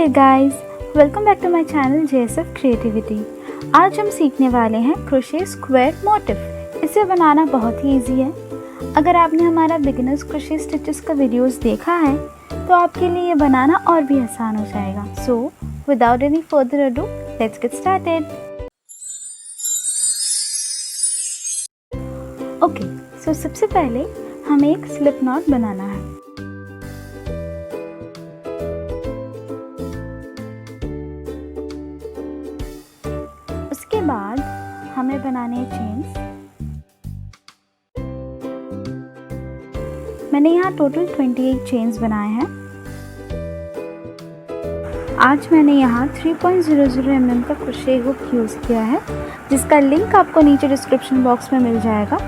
Guys, welcome back to my channel JSF creativity. आज हम सीखने वाले हैं क्रोशे स्क्वायर मोटिफ। इसे बनाना बहुत ही इजी है। अगर आपने हमारा बिगिनर्स क्रोशे स्टिचेस का वीडियोस देखा है तो आपके लिए ये बनाना और भी आसान हो जाएगा। So without any further ado, let's get started. Okay, so सबसे पहले हमें एक स्लिप नॉट बनाना है। उसके बाद हमें बनाने हैं चेन्स। मैंने यहाँ टोटल 28 चेन्स बनाए हैं। आज मैंने यहाँ 3.00 mm का क्रोशे हुक यूज़ किया है, जिसका लिंक आपको नीचे डिस्क्रिप्शन बॉक्स में मिल जाएगा।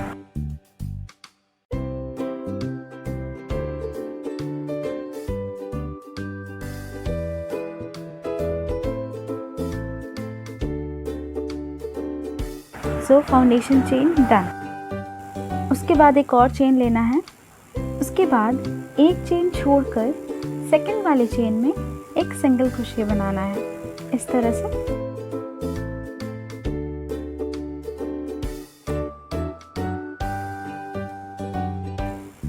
सो फाउंडेशन चेन डन। उसके बाद एक और चेन लेना है। उसके बाद एक चेन छोड़कर सेकंड वाले चेन में एक सिंगल क्रोशे बनाना है, इस तरह से।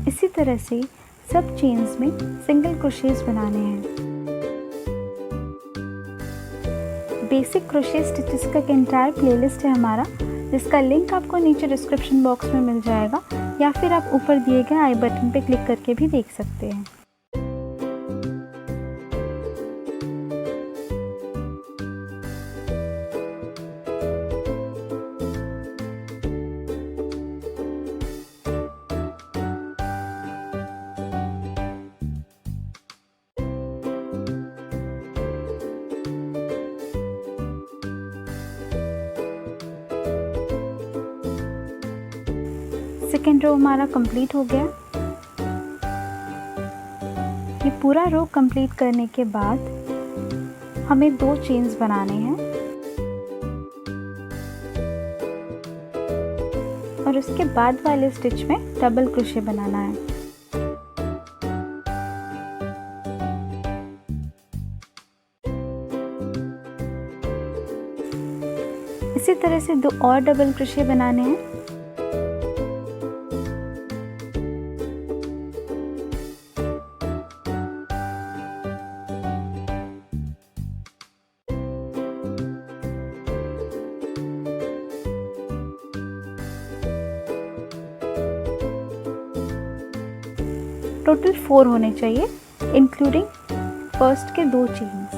इसी तरह से सब चेन्स में सिंगल क्रोशेस बनाने हैं। बेसिक क्रोशे स्टिचेस का एंटायर प्लेलिस्ट है हमारा, जिसका लिंक आपको नीचे डिस्क्रिप्शन बॉक्स में मिल जाएगा, या फिर आप ऊपर दिए गए आई बटन पे क्लिक करके भी देख सकते हैं। सेकेंड रो हमारा कंप्लीट हो गया। ये पूरा रो कंप्लीट करने के बाद हमें 2 चेन्स बनाने हैं और उसके बाद वाले स्टिच में डबल क्रोशे बनाना है। इसी तरह से 2 और डबल क्रोशे बनाने हैं। टोटल 4 होने चाहिए, इंक्लूडिंग फर्स्ट के 2 चेन्स।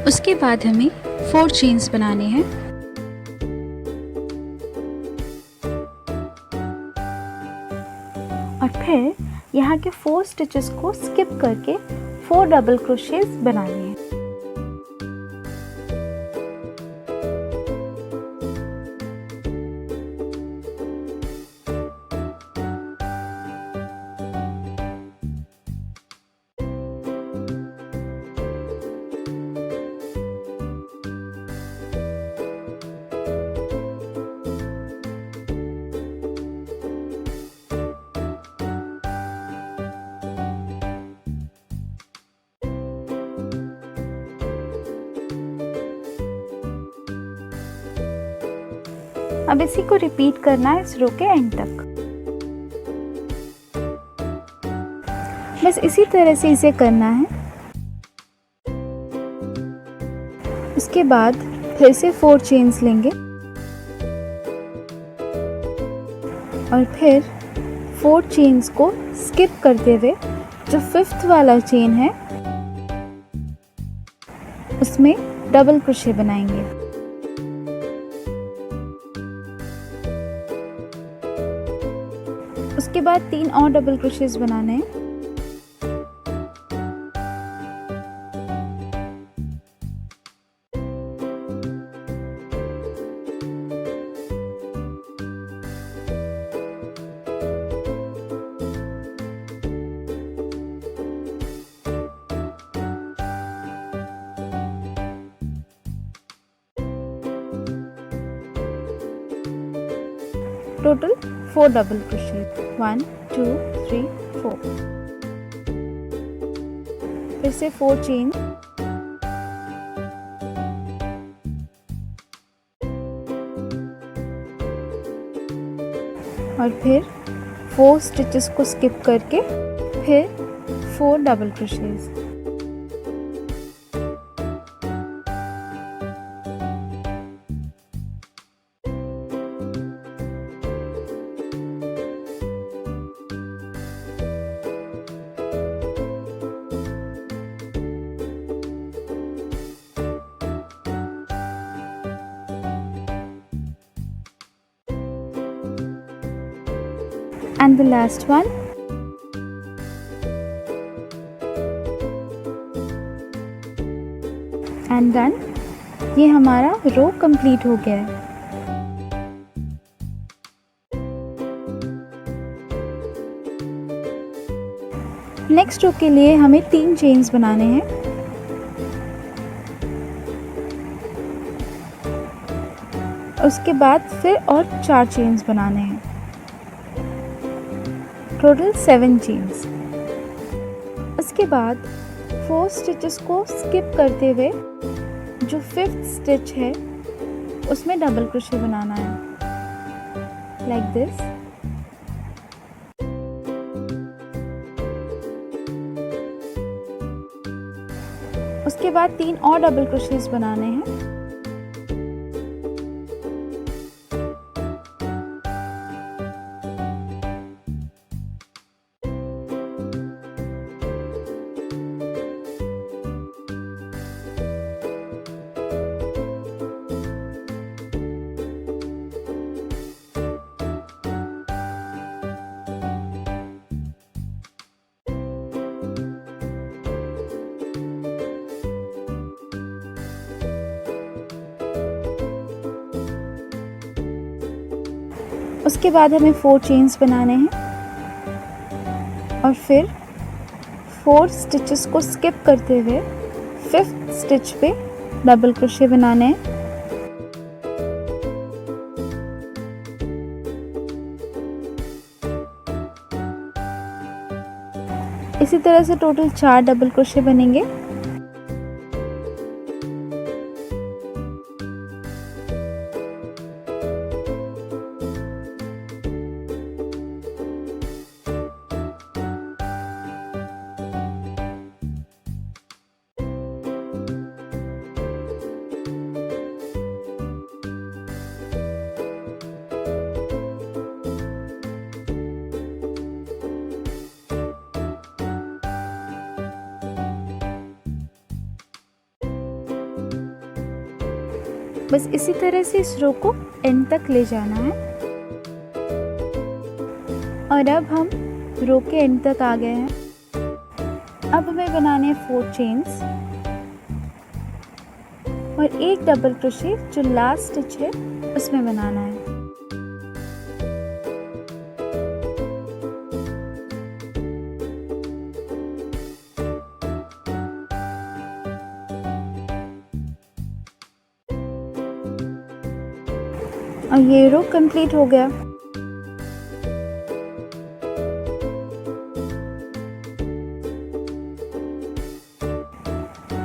उसके बाद हमें 4 चेन्स बनाने हैं। और फिर यहाँ के 4 स्टिचेस को स्किप करके 4 डबल क्रोशेस बनाने हैं। अब इसी को रिपीट करना है इस रो के एंड तक। बस इसी तरह से इसे करना है। उसके बाद फिर से 4 चेन्स लेंगे और फिर 4 चेन्स को स्किप करते हुए जो 5th वाला चेन है उसमें डबल क्रोशे बनाएंगे। उसके बाद 3 और डबल क्रोशेस बनाने हैं। टोटल 4 डबल क्रोशे, 1 2 3 4, फिर से 4 चेन, और फिर 4 स्टिचेस को स्किप करके फिर 4 double crochets, and the last one, and done। ये हमारा रो कंप्लीट हो गया है। नेक्स्ट रो के लिए हमें 3 चेन्स बनाने हैं। उसके बाद फिर और 4 चेन्स बनाने हैं, टोटल 7 चेन्स। उसके बाद 4 स्टिचेस को स्किप करते हुए जो 5th स्टिच है उसमें डबल क्रोशे बनाना है, लाइक दिस। उसके बाद 3 और डबल क्रोशेस बनाने हैं। उसके बाद हमें 4 चेन्स बनाने हैं और फिर 4 स्टिचेस को स्किप करते हुए 5th स्टिच पे डबल क्रोशे बनाने हैं। इसी तरह से टोटल 4 डबल क्रोशे बनेंगे। बस इसी तरह से इस रो को एंड तक ले जाना है। और अब हम रो के एंड तक आ गए हैं। अब हमें बनाने हैं 4 चेन्स और एक डबल क्रोशे जो लास्ट स्टिच है उसमें बनाना है। और ये रो कंप्लीट हो गया।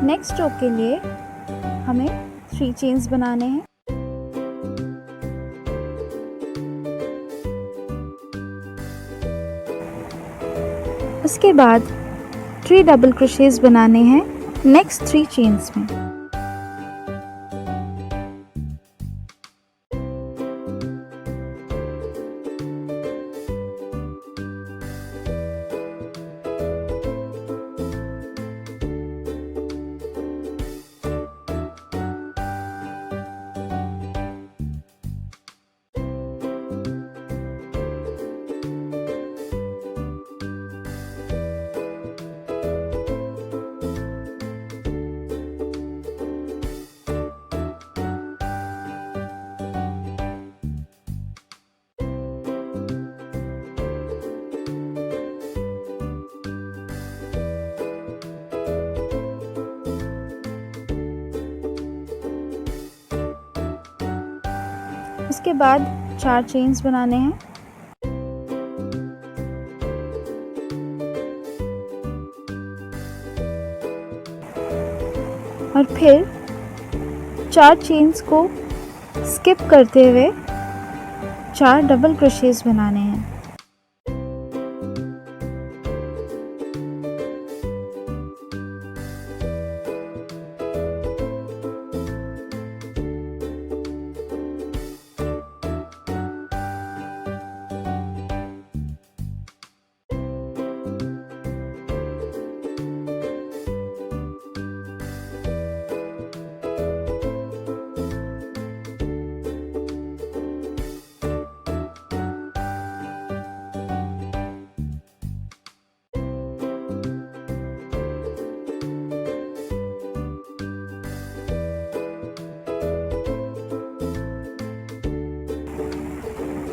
नेक्स्ट रो के लिए हमें 3 चेन्स बनाने हैं। उसके बाद 3 डबल क्रोशेस बनाने हैं नेक्स्ट 3 चेन्स में। उसके बाद 4 चेन्स बनाने हैं। फिर 4 चेन्स को स्किप करते हुए 4 डबल क्रोशेस बनाने हैं।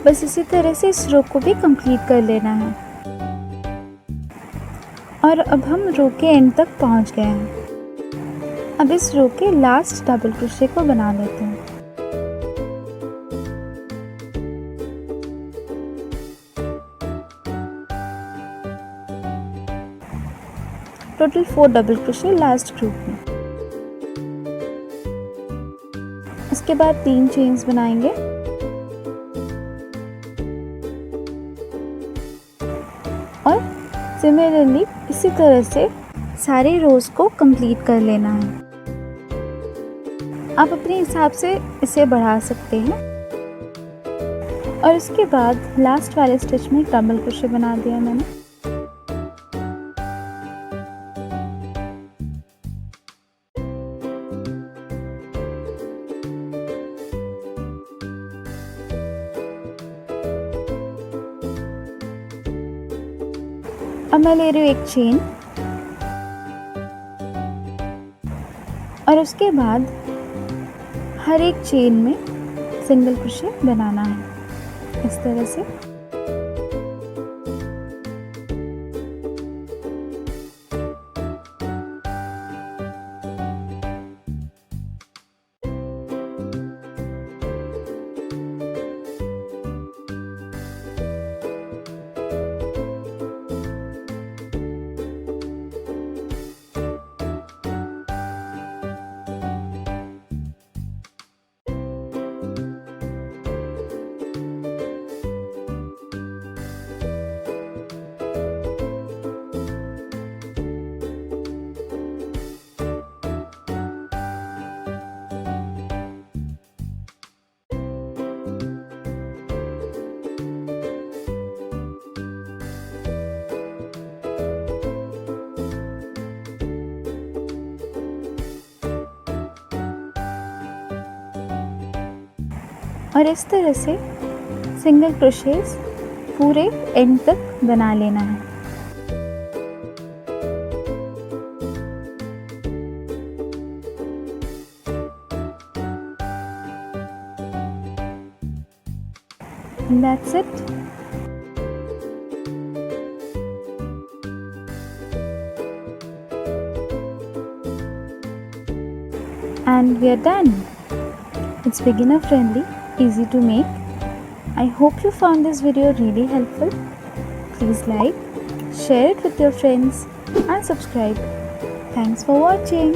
बस इसी तरह से इस रो को भी कंप्लीट कर लेना है। और अब हम रो के एंड तक पहुंच गए हैं। अब इस रो के लास्ट डबल क्रोशे को बना लेते हैं। Total 4 double crochet last group में। इसके बाद 3 चेन्स बनाएंगे और सिमिलरली इसी तरह से सारे रोज को कंप्लीट कर लेना है। आप अपने हिसाब से इसे बढ़ा सकते हैं। और इसके बाद लास्ट वाले स्टिच में डबल क्रोशे बना दिया मैंने। अब मैं ले रही हूँ एक चेन और उसके बाद हर एक चेन में सिंगल क्रोशे बनाना है इस तरह से। और इस तरह से सिंगल क्रोशेस पूरे एंड तक बना लेना है। And that's it. And we are done. It's beginner friendly, easy to make. I hope you found this video really helpful. Please like, share it with your friends and subscribe. Thanks for watching.